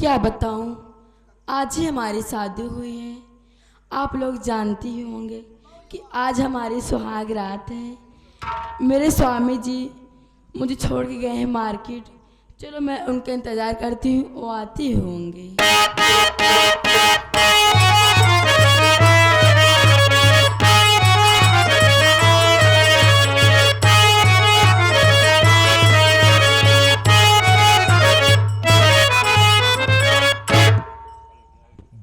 क्या बताऊं, आज ही हमारी शादी हुई है। आप लोग जानती ही होंगे कि आज हमारी सुहाग रात है। मेरे स्वामी जी मुझे छोड़ के गए हैं मार्केट। चलो मैं उनका इंतज़ार करती हूँ, वो आती होंगी।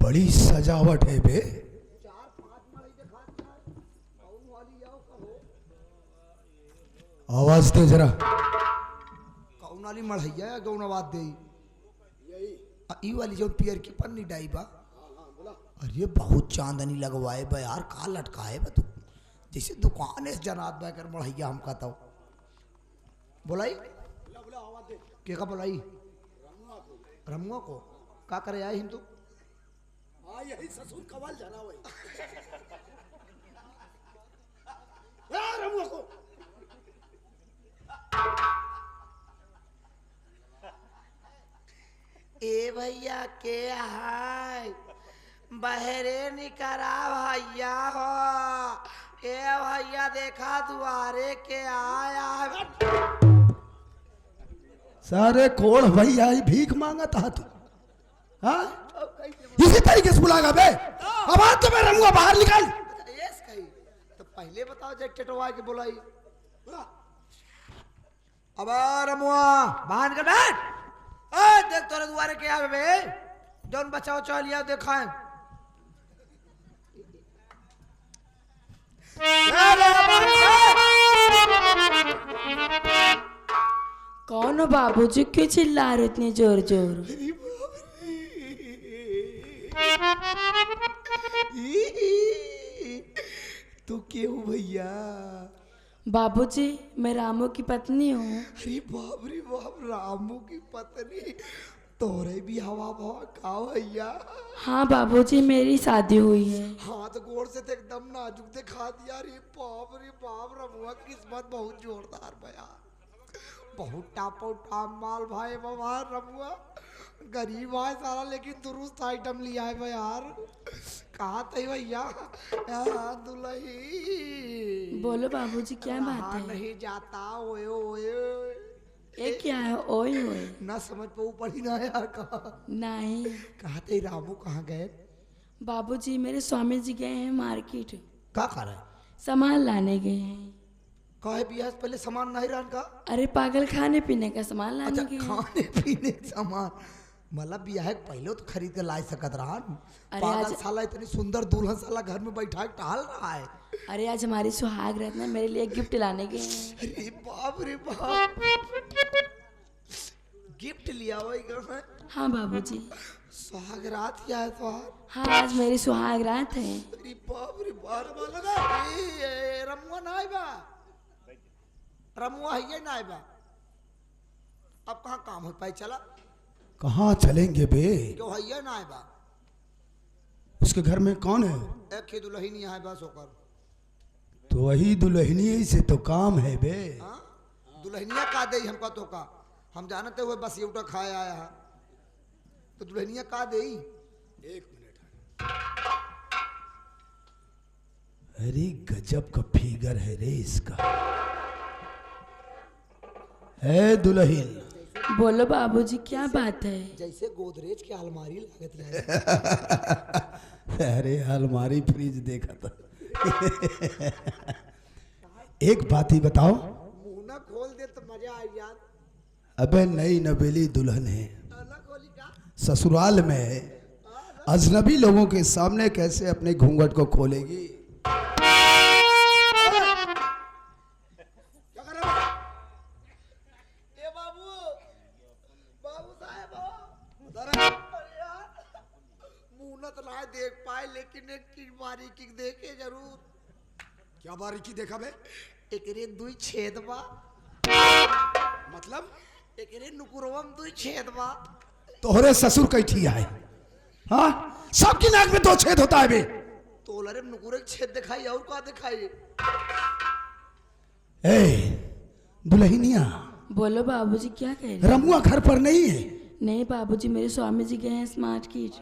बड़ी सजावट है बे। आवाज दे जरा। कौन वाली मढ़ैया या गौन आवाज दे? ई वाली जो पियर की पन्नी डाई बा। अरे बहुत चांदनी लगवाए बा यार, का लटकाए बा तू जैसे दुकान है जनात बा कर मढ़ैया। हम कहता हूँ बोलाई के का बोलाई रमुआ को का करे आए हिंदू यही ससुर कवाल जाना वही रमुआ को ए भैया के हाय बहरे निकरा भैया हो। ए भैया देखा दुआरे के आया। सारे कोड़ भैया ही भीख मांगा था तू। हाँ इसी तरीके से बुलाएगा बे। अब आज तो मैं रमुआ बाहर निकल। यस कही तो पहले बताओ जब टेटवा के बोलाई। अब रमुआ बाहर निकल बैठ। देख तोरे दुआरे के आवे बे जौन बचाओ चल लिया देखा है। कौन हो बाबूजी, क्यों चिल्ला रहे इतने जोर जोर? तू क्यों भैया? बाबूजी मैं रामू की पत्नी हूँ। अरे बाप रे बाप, रामू की पत्नी? तोरे भी हवा भवा का भैया? हाँ बाबूजी मेरी शादी हुई है। हाथ गोड़ से तो एकदम नाजुक दिखा दिया। रे बाप रमुआ किस्मत बहुत जोरदार भैया। बहुत टापो टाप माल भाई बाबा रमुआ। गरीब है सारा लेकिन दुरुस्त आइटम लिया है यार। कहा थे भैया दुल्ही? बोलो बाबूजी क्या बात है? नहीं जाता ओए ओए। ये क्या है ओए ओए? ना समझ पाऊ पड़ी ना यार। कहा नहीं। कहा थे रामू कहाँ गए? बाबूजी मेरे स्वामी जी गए हैं मार्केट। क्या कर रहे? सामान लाने गए हैं। कहे बियाह से पहले सामान नहीं रहन का? अरे पागल, खाने पीने का सामान लाने अच्छा गए हैं। खाने पीने का सामान मतलब बियाह पहले तो खरीद के ला सकत रहा। पागल साला इतनी सुंदर दुल्हन साला घर में बैठा टहल रहा है। अरे आज हमारी सुहाग रात में मेरे लिए गिफ्ट लाने गए हैं। अरे बाप रे बाप, गिफ्ट लिया हुआ घर में? हाँ बाबूजी। सुहाग रात क्या है तो? हाँ आज मेरी सुहाग रात है। अरे बाप रे बाप, रमुआ ना आए बा? रमुआ है ना आए बा? अब कहाँ काम हो पाए? चला कहाँ चलेंगे बे? क्यों है ना आए बा? उसके घर में कौन है? एक ही दुल्हन है बस होकर। तो वही दुल्हनिया से तो काम है बे। दुल्हनिया का दे हमका तो का? हम जानते हुए बस ये उठा खाए आया है तो दुल्हनिया का दे? एक मिनट। अरे गजब का फिगर है रे इसका। है दुल्हन? बोलो बाबूजी क्या बात है? जैसे गोदरेज की अलमारी लागत है। अरे अलमारी फ्रिज देखा था। एक बात ही बताओ। मुंह ना खोल दे तो मजा आ यार। अबे नई नवेली दुल्हन है, ससुराल में है, अजनबी लोगों के सामने कैसे अपने घूंघट को खोलेगी? देख पाए लेकिन एक की बारीकी देखे जरूर। क्या बारीकी देखा बे? एक रे दुई छेद बा। मतलब एक रे नुकुरवम दुई छेद बा। तोहरे ससुर कैठिया है? हाँ सबकी नाक में दो छेद होता है बे। तोलरे नुकुरे छेद दिखाई और का दिखाई? ए दुल्हनिया, बोलो बाबूजी क्या कह रहे? रमुआ घर पर नहीं है? नहीं बाबूजी, मेरे स्वामी जी गए हैं मार्केट।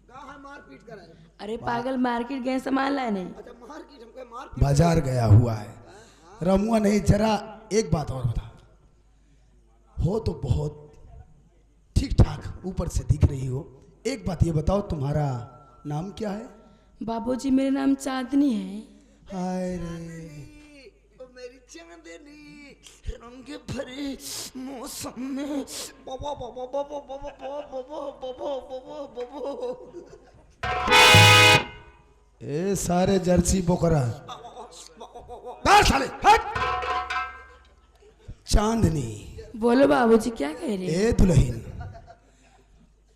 कहाँ है मारपीट कराए? अरे पागल, मार्केट गए सामान लाने। अच्छा मारपीट, हमको मारपीट। बाजार गया हुआ है रमुआ। नहीं, जरा एक बात और बता, हो तो बहुत ठीक ठाक ऊपर से दिख रही हो, एक बात ये बताओ, तुम्हारा नाम क्या है? बाबूजी मेरा नाम चांदनी है। हाय रे, ओ मेरी चांदनी, रंग भरे मौसम में बबो बबो बबो बबो बबो बबो बबो बबो। ए सारे जर्सी बोकरा साले हट। चांदनी, बोलो बाबूजी, क्या कह रहे हैं? ए दुल्हन,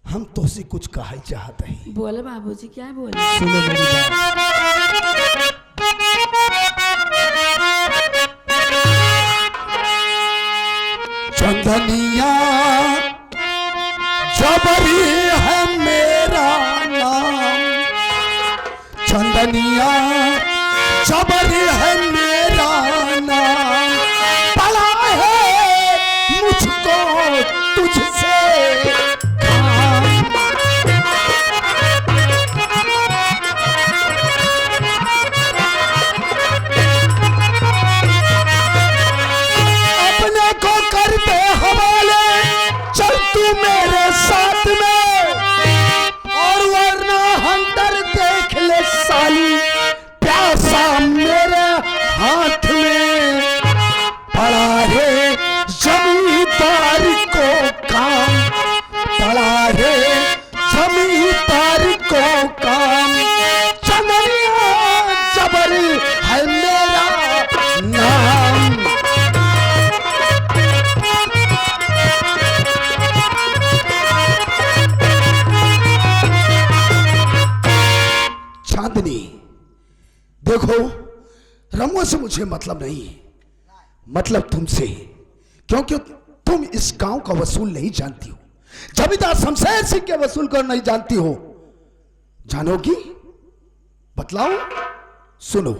हम तो से कुछ कहा चाहते हैं। बोलो बाबूजी, क्या बोले? सुनो मेरी बात। चंदनिया जबरी है मेरा नाम, चंदनिया जबरी है मेरा नाम, पड़ा है मुझको तुझसे काम। अपने को कर दे हवाले, चल तू मेरे साथ में, और वरना हंटर देख ले साली, प्यासा मेरे हाथ में, पड़ा है जमींदार को काम, पड़ा है जमींदार को काम, चंदनिया जबर है मेरा नाम। चांदनी देखो, रमुआ से मुझे मतलब नहीं है, मतलब तुमसे, क्योंकि तुम इस गांव का वसूल नहीं जानती हो, जमींदार शमशेर सिंह के वसूल कर नहीं जानती हो। जानोगी? बतलाओ, सुनो।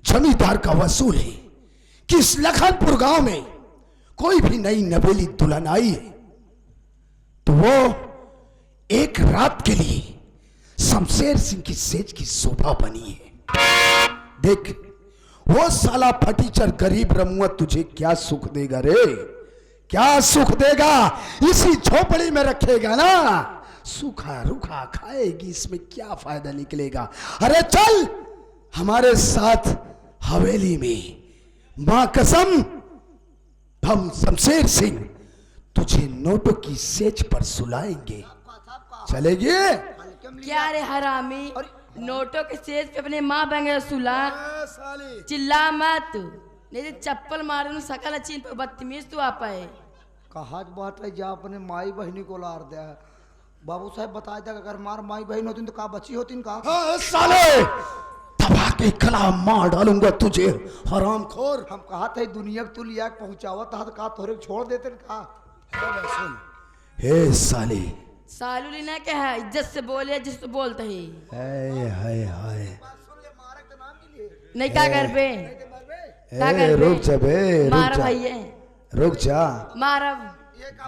जमींदार का वसूल है कि इस लखनपुर गांव में कोई भी नई नवेली दुल्हन आई है तो वो एक रात के लिए शमशेर सिंह की सेज की शोभा बनी है। देख, वो साला फटीचर गरीब रमुआ तुझे क्या सुख देगा रे, क्या सुख देगा? इसी झोपड़ी में रखेगा ना, सूखा रूखा खाएगी, इसमें क्या फायदा निकलेगा? अरे चल हमारे साथ हवेली में, मां कसम हम शमशेर सिंह तुझे नोटों की सेज पर सुलाएंगे, चलेगी? क्या रे हरामी, नोटों के सेज पे अपने माँ बंगे सुला? चिल्ला मत, नहीं तो चप्पल मारू सकल चीन पे, बदतमीज तू आप है। कहा बात है, जा अपने माई बहनी को लार दिया है। बाबू साहब बताया था अगर मार माई बहन होती तो कहा बच्ची होती कहा। हाँ, साले दबा के गला मार डालूंगा तुझे हरामखोर। हम कहा थे दुनिया तू लिया पहुंचावा था, कहा थोड़े छोड़ देते कहा। हे साले, सालू लेना क्या है, इज्जत से बोले जिससे बोलते ही। हाय हाय हाय, नहीं क्या कर पे, क्या कर ए पे? रुक जा बे, रुक मारा जा, भैया, रुक जा। मारा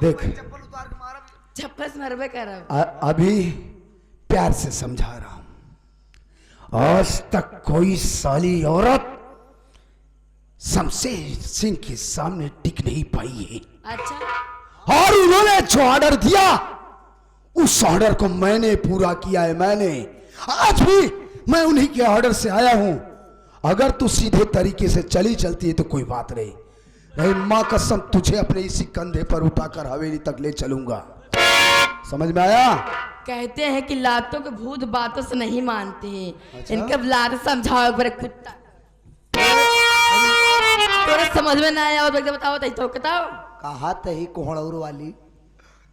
देख, चप्पल से मरबे कर। अभी प्यार से समझा रहा हूं, आज तक कोई साली औरत शमशेर सिंह के सामने टिक नहीं पाई है। अच्छा, और उन्होंने जो ऑर्डर दिया उस ऑर्डर को मैंने पूरा किया है। मैंने आज भी मैं उन्हीं के ऑर्डर से आया हूं। अगर तू सीधे तरीके से चली चलती है तो कोई बात नहीं, नहीं मां कसम तुझे अपने इसी कंधे पर उठाकर हवेली तक ले चलूंगा। समझ में आया? कहते हैं कि लातों के भूत बातों से नहीं मानते हैं। अच्छा? इनके लात समझाओ बड़े कुत्ता, तोरे समझ में ना आया और बताओ तो बताओ। कहा तही कोहड़ौर वाली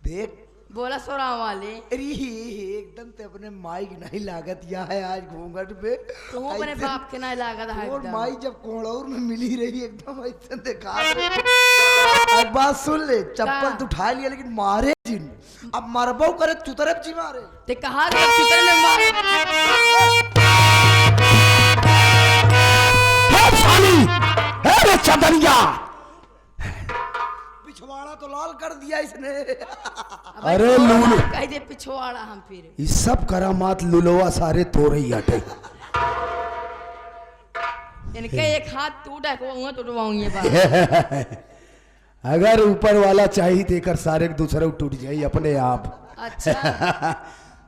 देख, बोला सोराव वाले, अरे एकदम ते अपने माई की नहीं लागत या है आज घूंघट पे। तुम अपने बाप के ना लागत है और एकदम। माई जब कोहड़ौर में मिली रही एकदम ऐसे देखा। एक बात सुन ले, चप्पल तो उठा लिया लेकिन मारे जिन, अब मरबो करे चुतरप जी मारे। ते कहा चुतर में मार हे साली, हे रे चंदनिया, पिछवाड़ा तो लाल कर दिया इसने। अरे लूलू कह दे पिछवाड़ा हम फिर ये सब करामात लुलोवा सारे तो रही हटे। इनके एक हाथ टूटा है वो टूटवाऊंगी बात। अगर ऊपर वाला चाहिए देकर सारे दूसरे टूट जाए अपने आप। अच्छा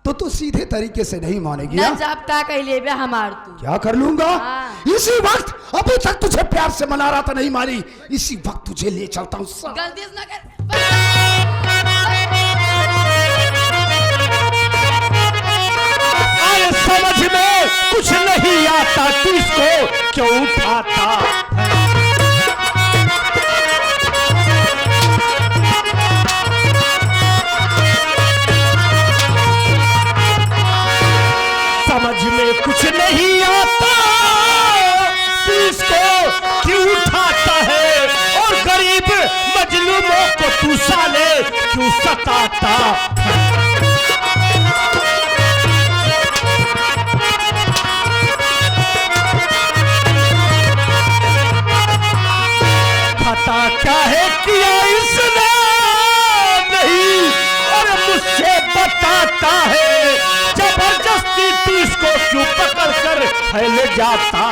तो सीधे तरीके से नहीं मानेगी। ना जब का कह ले बे हमार तू क्या कर लूंगा? हाँ। इसी वक्त अभी तक तुझे प्यार से मना रहा था, नहीं मानी, इसी वक्त तुझे ले चलता हूँ। गलती से ना कर। अरे समझ में कुछ नहीं आता तू इसको क्यों उठाता। समझ में कुछ नहीं आता तू इसको क्यों उठाता है, और गरीब मजलूमों को तू साले क्यों सताता। खता क्या है किया इसने नहीं, और मुझसे बताता है, जबरदस्ती तू इसको क्यों पकड़ कर फैल जाता।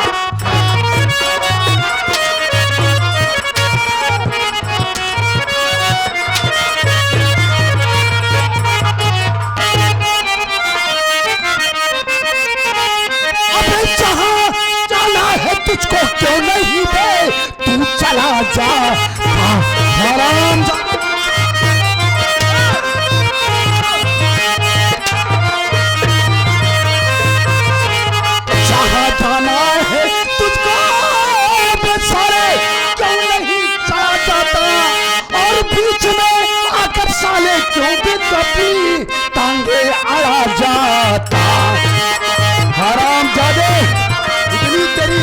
अबे जहाँ जाना है तुझको क्यों नहीं बे, तू चला जा। हराम जहाँ जाना है तुझको सारे क्यों नहीं चला जाता, और बीच में आकर साले क्यों भी कभी टांगे अड़ा जाता। हराम जादे इतनी तेरी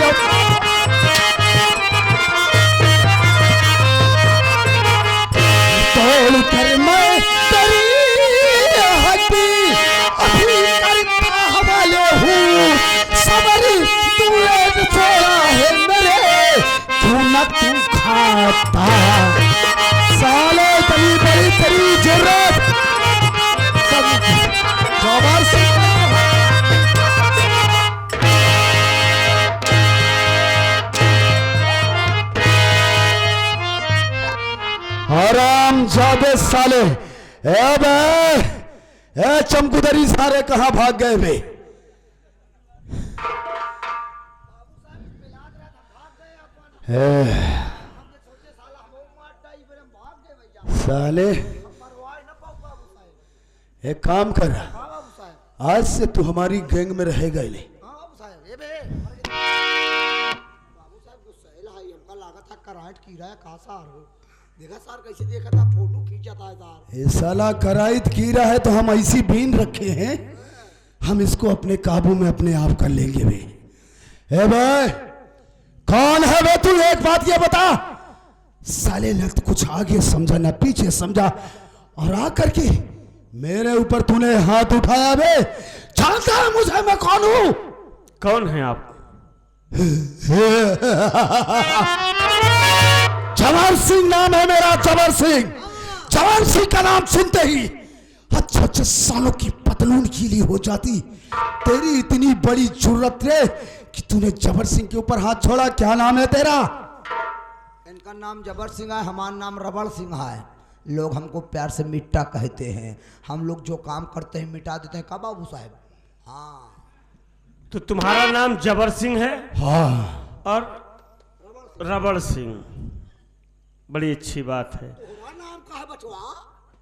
तोड़ कर मैं तेरी हड्डी अभी करता हवाले हूँ। सबरी तूने छोड़ा है मेरे तू न तू खाता। साले तेरी बड़ी तेरी जरूरत सब जबर से हराम जादे साले। ए बे ए चमकुदरी सारे कहाँ भाग गए वे? साले एक काम कर, आज से तू हमारी गैंग में रहेगा ही नहीं। देखा सार कैसे देखा था, फोटो खींचा था सार। ये साला कराइत कीड़ा है तो हम ऐसी बीन रखे हैं, हम इसको अपने काबू में अपने आप कर लेंगे वे। ए भाई कौन है वे तू? एक बात ये बता साले, लत कुछ आगे समझा ना पीछे समझा, और आकर के मेरे ऊपर तूने हाथ उठाया बे। जानता है मुझे मैं कौन हूं? कौन है आप? जवान सिंह नाम है मेरा, जवान सिंह। जवान सिंह का नाम सुनते ही अच्छे सालों की पतलून गीली हो जाती। तेरी इतनी बड़ी जुर्रत रे कि तूने जबर सिंह के ऊपर हाथ छोड़ा। क्या नाम है तेरा? इनका नाम जबर सिंह है, हमारा नाम रबड़ सिंह है। लोग हमको प्यार से मिट्टा कहते हैं। हम लोग जो काम करते हैं मिटा देते हैं। का बाबू साहब? हाँ। तो तुम्हारा नाम जबर सिंह है? हाँ। और रबड़ सिंह, बड़ी अच्छी बात है। तुम्हारा नाम का है बचवा?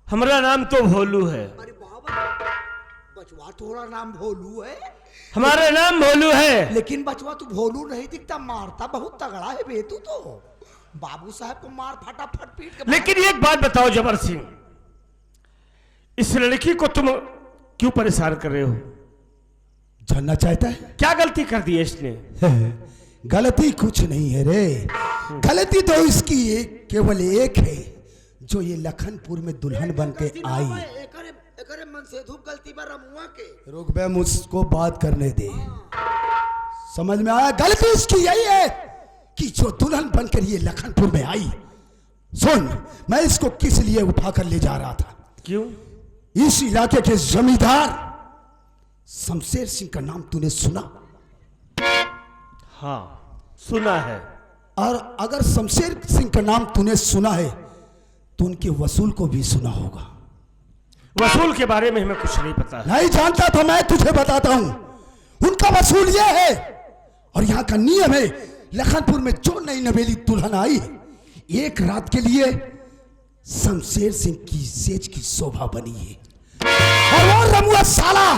हमारा नाम तो भोलू है। अरे बाबा, बचवा तुम्हारा नाम भोलू है? हमारा नाम भोलू है। लेकिन बचवा तू भोलू नहीं दिखता, मारता बहुत तगड़ा है बे तू तो। बाबू साहब को मार फटाफट पीट के। लेकिन एक बात बताओ जबर सिंह, इस लड़की को तुम क्यों परेशान कर रहे हो? जानना चाहता है? क्या गलती कर दी है इसने? गलती कुछ नहीं है रे, गलती तो इसकी केवल एक है, जो ये लखनपुर में दुल्हन बन के आई। मन से धूप गलती पर रमुआ के। रुक बे, मुझको बात करने दे। समझ में आया? गलती इसकी यही है कि जो दुल्हन बनकर ये लखनपुर में आई सुन, मैं इसको किस लिए उठाकर ले जा रहा था। क्यों? इस इलाके के जमींदार शमशेर सिंह का नाम तूने सुना? हाँ, सुना है। और अगर शमशेर सिंह का नाम तूने सुना है तो उनके वसूल को भी सुना होगा। वसूल के बारे में हमें कुछ नहीं पता है। नहीं जानता तो मैं तुझे बताता हूं। उनका वसूल यह है, और यहां का नियम है, लखनपुर में जो नई नवेली दुल्हन आई है, एक रात के लिए शमशेर सिंह की सेज की शोभा बनी है। और वो रमुआ साला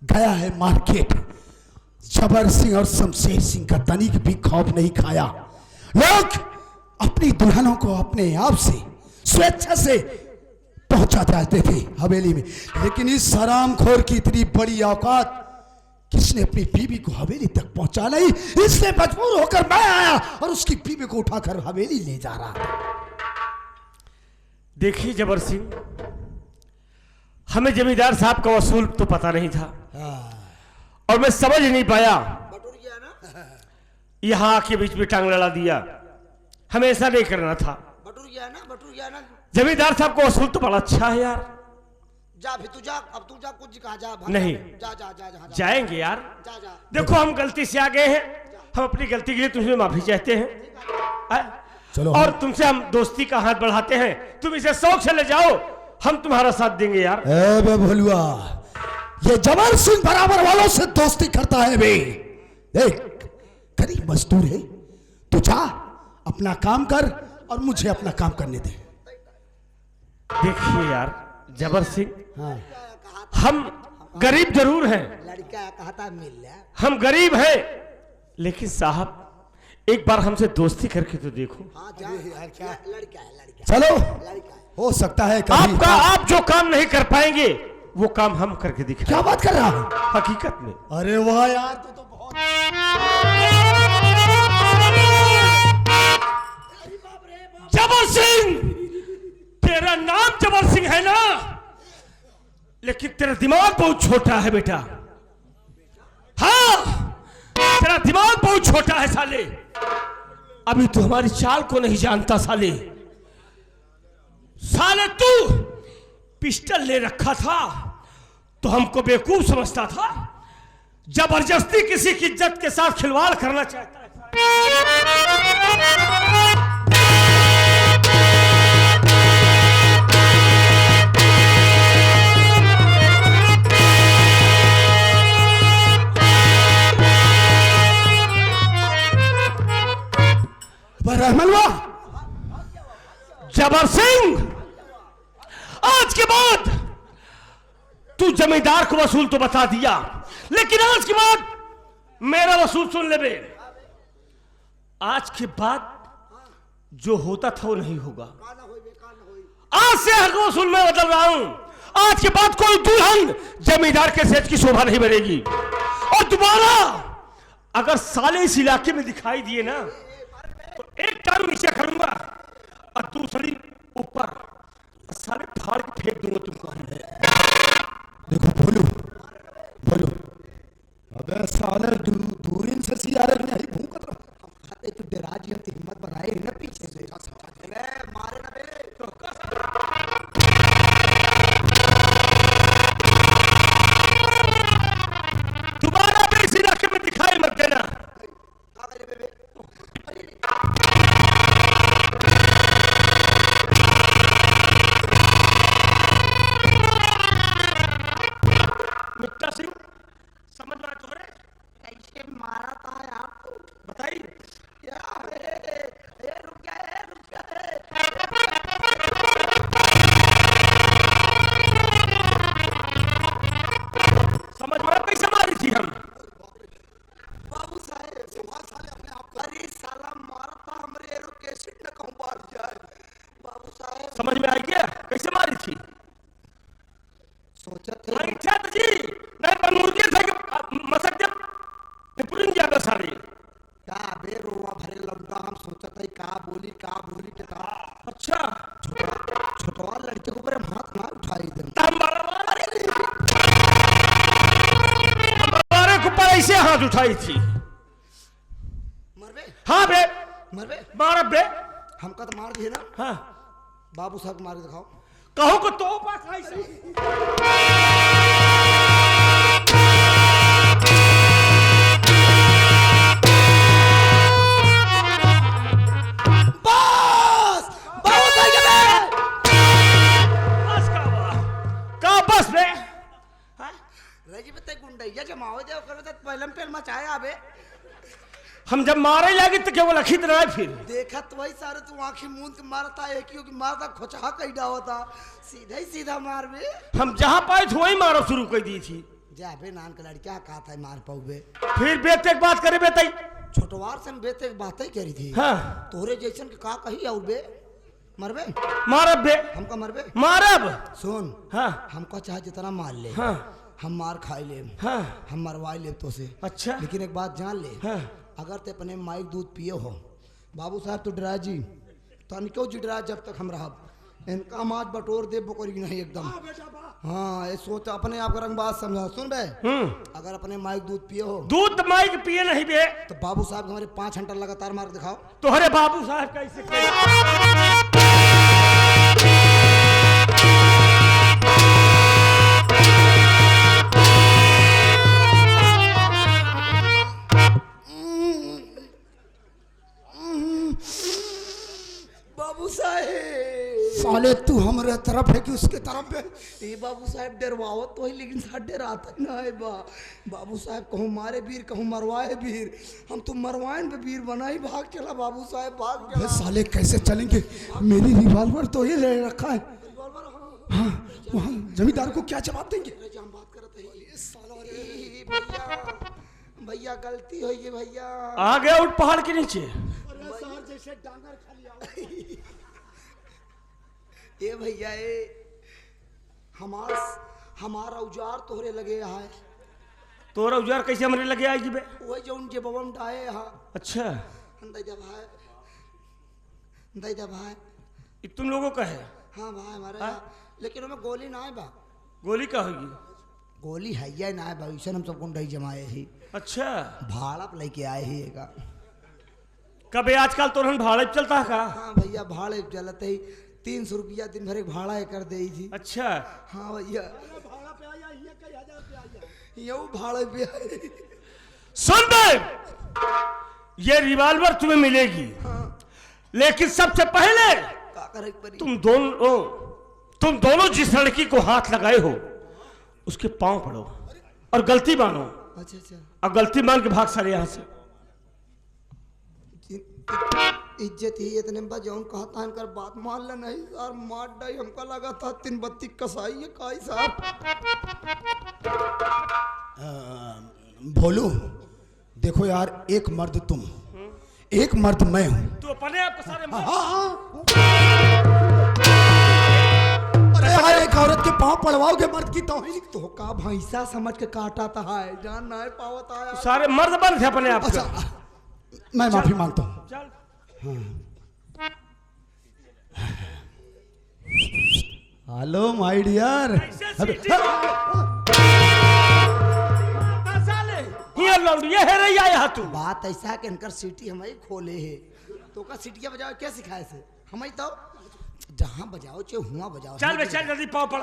गया है मार्केट। जबर सिंह और शमशेर सिंह का तनिक भी खौफ नहीं खाया। लोग अपनी दुल्हनों को अपने आप से स्वेच्छा से पहुंचा जाते थे हवेली में, लेकिन इस हरामखोर की इतनी बड़ी औकात, किसने अपनी बीवी को हवेली तक पहुंचा नहीं, इसलिए मजबूर होकर मैं आया और उसकी बीवी को उठाकर हवेली ले जा रहा था। देखिए जबर सिंह, हमें जमींदार साहब का वसूल तो पता नहीं था, और मैं समझ नहीं पाया, यहां आके बीच में टांग लड़ा दिया। हमें ऐसा नहीं करना था। बटुर गया ना। जमींदार साहब का वसूल तो बड़ा अच्छा है यार। जा भी तू जा, अब तू जा, कुछ कहा जा। नहीं। जा जाएंगे यार। जा। देखो हम गलती से आ गए हैं, हम अपनी गलती के लिए तुमसे माफी चाहते हैं। चलो और तुमसे हम दोस्ती का हाथ बढ़ाते हैं। तुम इसे शौक से ले जाओ, हम तुम्हारा साथ देंगे यार। बे भोलुआ, ये जबर सिंह बराबर वालों से दोस्ती करता है बे। देख, गरीब मजदूर है, तू जा अपना काम कर और मुझे अपना काम करने दे। देखिए यार जबर सिंह, हम गरीब जरूर हैं, लड़का कहता मिल ले। हम गरीब हैं, लेकिन साहब एक बार हमसे दोस्ती करके तो देखो। हाँ जा, लड़का है। चलो, लड़का है। हो सकता है कभी आप जो काम नहीं कर पाएंगे वो काम हम करके दिखाएंगे। क्या बात कर रहा है? हकीकत में। अरे वाह यार, तू तो बहुत जबर सिंह, तेरा नाम जबर सिंह है ना, लेकिन तेरा दिमाग बहुत छोटा है बेटा। हाँ, तेरा दिमाग बहुत छोटा है साले। अभी तू हमारी चाल को नहीं जानता साले। साले तू पिस्टल ले रखा था तो हमको बेवकूफ समझता था, जबरदस्ती किसी की इज्जत के साथ खिलवाड़ करना चाहता है। रहमलवा, जबर सिंह, आज के बाद तू जमींदार को वसूल तो बता दिया, लेकिन आज के बाद मेरा वसूल सुन ले बे। आज के बाद जो होता था वो नहीं होगा। आज से हर वसूल मैं बदल रहा हूं। आज के बाद कोई दुल्हन जमींदार के सेज की शोभा नहीं बढ़ेगी। और दोबारा अगर साले इस इलाके में दिखाई दिए ना, तो एक टांग नीचे करूंगा और दूसरी ऊपर, सारे फाड़ के फेंक दूंगा तुमको। देखो बोलो, अबे साले दूरिन से सियारे नहीं भूखत रहा। तू डराजी हम हिम्मत बनाए ना पीछे से मारे ना बे। दोबारा भी इस इलाके में दिखाई मत देना। मिट्टा सिंह, समझ में तो रहे कैसे मारा था आपको बताइए। क्या है? रुक गया है। समझ में कैसे मारी थी हम? बाबू साले अपने आप को, अरे साला मारा था हमरे एरो कैसे न कहूं बाहर जाए। बाबू साहब समझ में आई क्या कैसे मारी थी? सोचा थे जी नहीं बनूरगी थे मसक जब निपुण ज्यादा सारी का बे रोवा भरे लौटा। हम सोचा था का बोली के था। अच्छा, छोटवा लड़के को ऊपर हम हाथ ना उठाई दे। हमारे ऊपर ऐसे हाथ उठाई थी। मरबे हाँ बे, मरबे मारा बे। हमका तो मार दिए ना। हाँ बाबू साहब को मार के दिखाओ। कहो को तो पास आई से बस बाबू साहब के बस का बस बे रजी पे गुंडैया जमाओ दे ओकर त पहलम पेल मचाए आबे। हम जब मारे लगे तो केवल अखित रहा फिर देखा तो वही सारे तू आंखें मूंद के मारता है कि मारता खोचा कैडा होता सीधा ही सीधा मार बे। हम जहाँ पाए थे वही मारो शुरू कर दी थी। जाबे नान का लड़का कहा था मार पाऊबे। फिर बेटे की बात करे बेटे छोटवार से हम बेटे की बात ही करी थी। हाँ तोरे जैसन के का कही और बे मरबे मारब बे हमका मरबे मारब। सुन हाँ हमको चाहे जितना मार ले हाँ हम मार खाई ले हाँ हम मरवाई ले तो से। अच्छा लेकिन एक बात जान ले हाँ अगर ते अपने माइक दूध पिए हो बाबू साहब तो डरा जी तनिको जी डरा जब तक हम रहब इनका माज बटोर दे बकोरी नहीं एकदम। हाँ ये सोच अपने आप का रंग बात समझा। सुन बे अगर अपने माइक दूध पिए हो दूध माई के पिए नहीं बे तो बाबू साहब हमारे 5 घंटा लगातार मार दिखाओ। तोहरे बाबू साहब कैसे बाबू साहेब साले तू हमारे तरफ है कि उसके तरफ है? ये बाबू साहब डरवाओ तो ही लेकिन साथ डराता ना है बाबू साहब कहूँ मारे वीर कहूँ मरवाए वीर हम तो मरवाएं पे वीर बना ही भाग चला बाबू साहब भाग बे चला। साले कैसे चलेंगे? मेरी रिवॉल्वर तो ये ले रखा है। हाँ वहाँ जमींदार को क्या जवाब देंगे? हम बात करते हैं भैया भैया गलती हुई है भैया। आ गया उठ पहाड़ के नीचे। ए भैया ए हमारा उजार तोहरे लगे है। तोरा उजार कैसे हमरे लगे आएगी बे? वही जो उनके बबम डाए हा। अच्छा दैदा भाई ये तुम लोगों का है? हाँ भाई हमारे लेकिन हमें गोली ना है बा। गोली का होगी? गोली है या ना है भविष्य हम सबको डई जमाए ही। अच्छा भाड़ा पे लेके आए ही का। कब आजकल तो भाड़ा चलता है का? हाँ भैया भाड़े चलते ही 300 रुपया दिन भर एक भाड़ा कर दे थी। अच्छा हाँ भैया यू भाड़े पे आए। सुन बे ये रिवॉल्वर तुम्हें मिलेगी। हाँ लेकिन सबसे पहले का करे परी तुम दोनों जिस लड़की को हाथ लगाए हो उसके पांव पड़ो और गलती मानो। अच्छा अच्छा अब गलती मान के भाग सारे यहाँ से। इज्जत ही इतने बजाउन कहता है बात मान ले नहीं यार मार डाई हमका लगा था 3 बत्ती कसाई है काई साहब। भोलू देखो यार एक मर्द तुम एक मर्द मैं हूँ। तू अपने आप को सारे अरे यार एक औरत के पाँव पड़वाओगे मर्द की तौहीन। तो का भैंसा समझ के काटा था है जान ना है पावता है। सारे मर्द बन थे अपने आप अच्छा को। मैं माफी मांगता हूँ। चल हेलो माय डियर। ये है रे आया तू। बात ऐसा है कि इनकर सीटी हमारी खोले है तो का सीटियां बजाओ क्या सिखाए से हमें तो जहां बजाओ चाहे हुआ बजाओ। चल बे चल जल्दी पाँव पड़।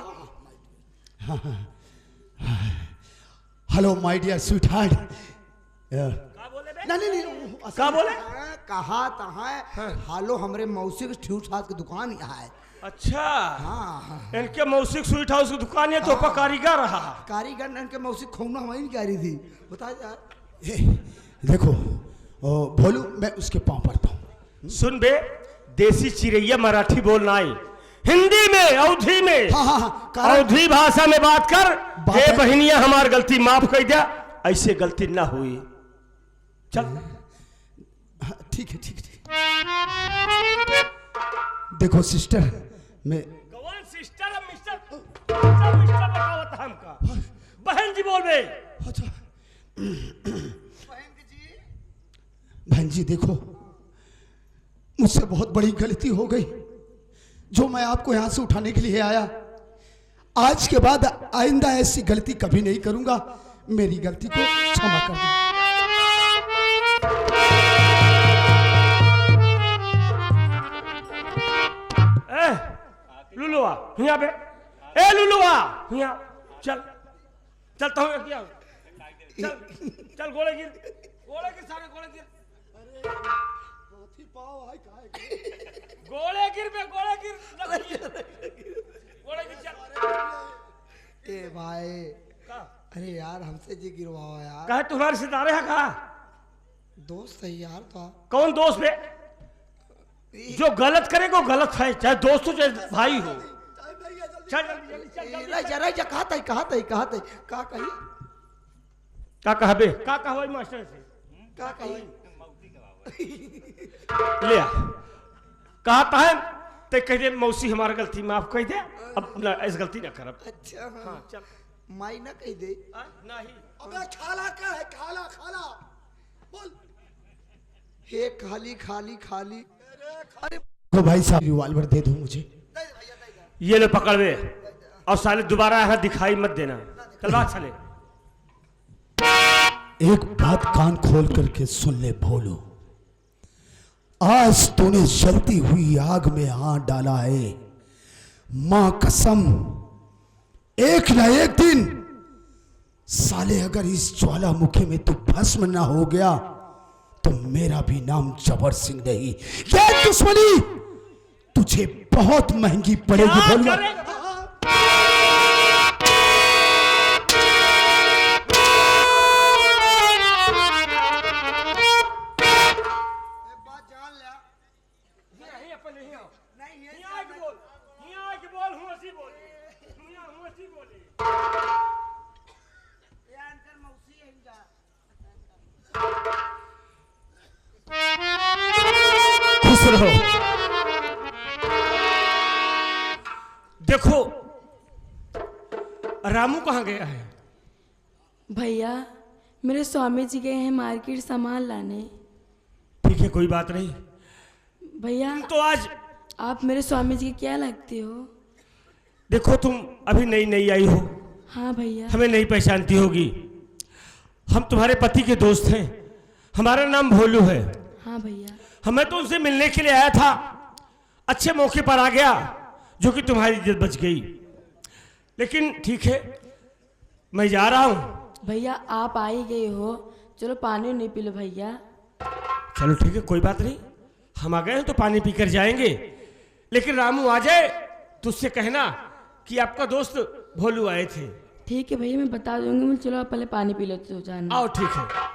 Hello my dear sweetheart. नहीं का बोले? कहा तहा हालो हमरे मौसी के ठूठ हाथ की दुकान यहाँ है। अच्छा हाँ इनके मौसिक स्वीट हाउस की दुकान है तो कारीगर रहा। कारीगर इनके मौसी खोना हमारी नहीं कह रही थी बता यार। देखो भोलू मैं उसके पाँव पड़ता हूँ। सुन बे देसी चिरैया मराठी बोलना आई हिंदी में अवधी में। हाँ अवधी भाषा में बात कर। हे बहनिया हमार गलती माफ कर दिया ऐसे गलती ना हुई। चल ठीक है देखो सिस्टर मैं सिस्टर मिस्टर बतावत हमका बहन जी बोल बे। अच्छा बहन जी देखो मुझसे बहुत बड़ी गलती हो गई जो मैं आपको यहां से उठाने के लिए आया। आज के बाद आइंदा ऐसी गलती कभी नहीं करूंगा। मेरी गलती को क्षमा कर दो। यहाँ पे, ए लुलुआ यहाँ चल, चलता हूँ क्या, चल चल गोले गिर सारे गोले गिर, गोले गिर बे गोले गिर चल। ए भाई अरे यार हमसे जी गिरवाओ यार। कहा तुम्हारे सितारे हैं, कहा दोस्त है यार तो। कौन दोस्त बे? जो गलत करेगा वो गलत है, चाहे दोस्त हो चाहे भाई हो। चल जल्दी चल। कहा था कहा कही का कहा बे, का कहा भाई मास्टर से, का कही ले आ कहा है ते कह दे मौसी हमारा गलती माफ कह दे, अब ना ऐसी गलती ना कर। अच्छा हाँ चल। माई ना कही दे नहीं अबे खाला का है, खाला खाला बोल। हे खाली खाली खाली। अरे तो भाई साहब रिवॉल्वर दे दो मुझे। ये ले पकड़ वे, और साले दोबारा यहाँ दिखाई मत देना। चल बात चले। एक बात कान खोल करके सुन ले भोलू, आज तूने जलती हुई आग में हाथ डाला है। मां कसम एक न एक दिन साले अगर इस ज्वालामुखी में तू भस्म ना हो गया तो मेरा भी नाम जबर सिंह नहीं। ये दुश्मनी तुझे बहुत महंगी पड़ेगी भोलू। खुश रहो। देखो रामू कहाँ गया है? भैया मेरे स्वामी जी गए हैं मार्केट सामान लाने। ठीक है कोई बात नहीं। भैया तो आज आप मेरे स्वामी जी के क्या लगते हो? देखो तुम अभी नई नई आई हो, हाँ भैया। हमें नहीं पहचानती होगी। हम तुम्हारे पति के दोस्त हैं, हमारा नाम भोलू है। हाँ भैया। हमें तो उनसे मिलने के लिए आया था, अच्छे मौके पर आ गया जो कि तुम्हारी इज्जत बच गई। लेकिन ठीक है मैं जा रहा हूं। भैया आप आ ही गए हो, चलो पानी नहीं पी लो भैया। चलो ठीक है कोई बात नहीं, हम आ गए हैं तो पानी पीकर जाएंगे। लेकिन रामू आ जाए तो उससे कहना कि आपका दोस्त भोलू आए थे। ठीक है भैया मैं बता दूंगी। चलो आप पहले पानी पी लो तो जाना। आओ ठीक है।